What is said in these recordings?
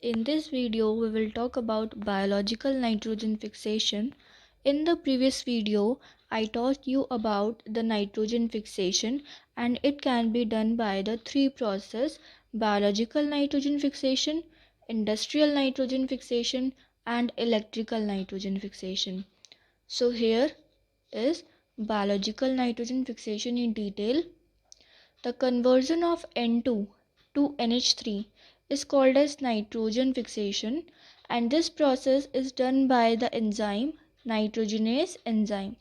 In this video, we will talk about biological nitrogen fixation. In the previous video, I taught you about the nitrogen fixation, and it can be done by the three processes: biological nitrogen fixation, industrial nitrogen fixation, and electrical nitrogen fixation. So here is biological nitrogen fixation in detail. The conversion of N2 to NH3 is called as nitrogen fixation, and this process is done by the enzyme nitrogenase enzyme.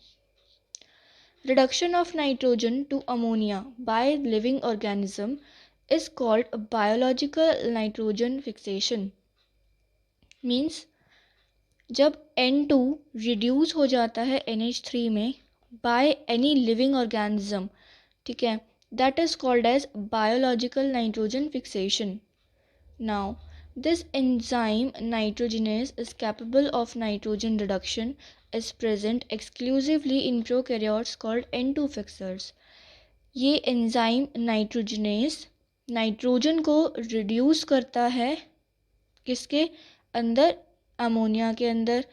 Reduction of nitrogen to ammonia by living organism is called biological nitrogen fixation. Means जब N2 reduce हो जाता है NH3 में by any living organism, ठीक है, that is called as biological nitrogen fixation. Now, this enzyme nitrogenase is capable of nitrogen reduction, is present exclusively in prokaryotes called N2 fixers. ये enzyme nitrogenase nitrogen को reduce करता है किसके अंदर, ammonia के अंदर.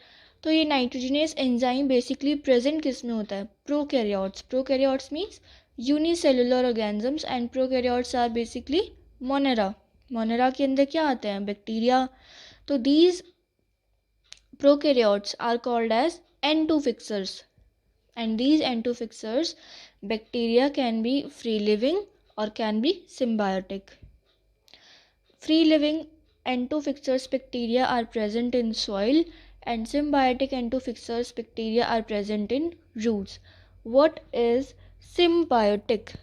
तो ये नाइट्रोजनेस एंजाइम बेसिकली प्रेजेंट किस में होता है, prokaryotes. Prokaryotes means unicellular organisms and prokaryotes are basically Monera. Monera के अंदर क्या आते हैं, बैक्टीरिया. तो these prokaryotes are called as N2 fixers, and these N2 fixers bacteria can be free living or can be symbiotic. Free living N2 fixers bacteria are present in soil, and symbiotic N2 fixers bacteria are present in roots. What is symbiotic?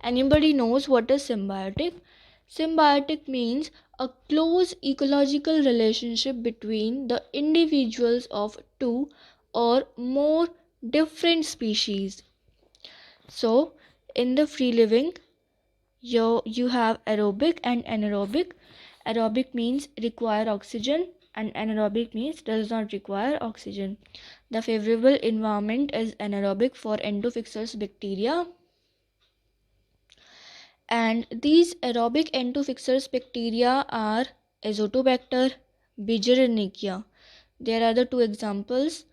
Anybody knows what is symbiotic? Symbiotic means a close ecological relationship between the individuals of two or more different species. So, in the free living, you have aerobic and anaerobic. Aerobic means require oxygen and anaerobic means does not require oxygen. The favorable environment is anaerobic for N2 fixers bacteria, and these aerobic N2 fixers bacteria are Azotobacter, Begerinia. There are the two examples,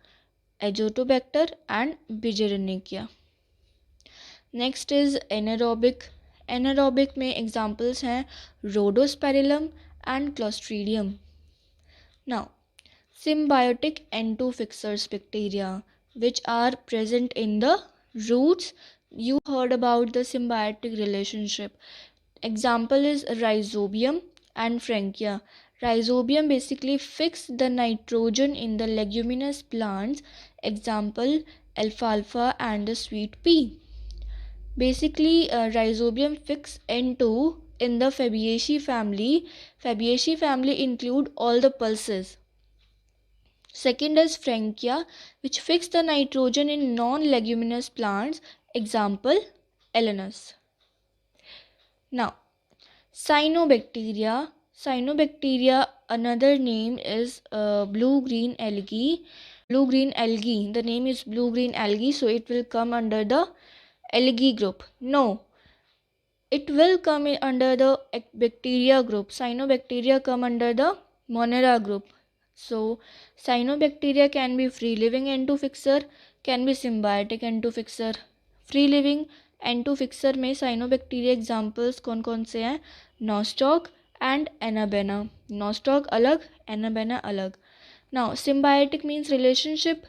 Azotobacter and Begerinia. Next is anaerobic. Anaerobic में examples हैं Rhodospirillum and Clostridium. Now symbiotic N2 fixers bacteria which are present in the roots. You heard about the symbiotic relationship. Example is Rhizobium and Frankia. Rhizobium basically fix the nitrogen in the leguminous plants. Example alfalfa and the sweet pea. Basically, Rhizobium fix N2 in the Fabaceae family. Fabaceae family include all the pulses. Second is Frankia, which fix the nitrogen in non-leguminous plants. Example, Elenus. Now, Cyanobacteria. Cyanobacteria, another name is blue-green algae. Blue-green algae. The name is blue-green algae, so it will come under the algae group. No, it will come under the bacteria group. Cyanobacteria come under the Monera group. So cyanobacteria can be free living N2 fixer, can be symbiotic N2 fixer. Free living N2 fixer में cyanobacteria examples कौन कौन से हैं, Nostoc and Anabaena. Nostoc अलग, Anabaena अलग. Now symbiotic means relationship,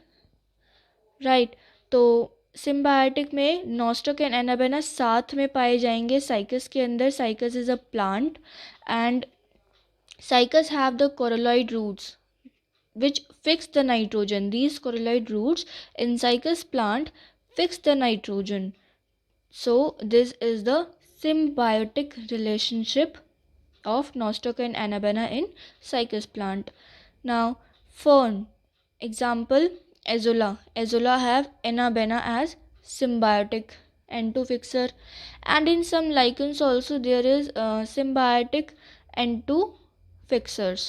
right? तो symbiotic में Nostoc and Anabaena साथ में पाए जाएंगे साइकस के अंदर. Cycas is a plant and Cycas have the coralloid roots which fix the nitrogen. These coralloid roots in Cycas plant fix the nitrogen. So this is the symbiotic relationship of Nostoc and Anabaena in Cycas plant. Now fern, example Azolla. Azolla have Anabaena as symbiotic N2 fixer, and in some lichens also there is symbiotic N2 fixers.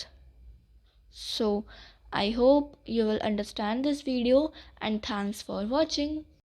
So I hope you will understand this video, and thanks for watching.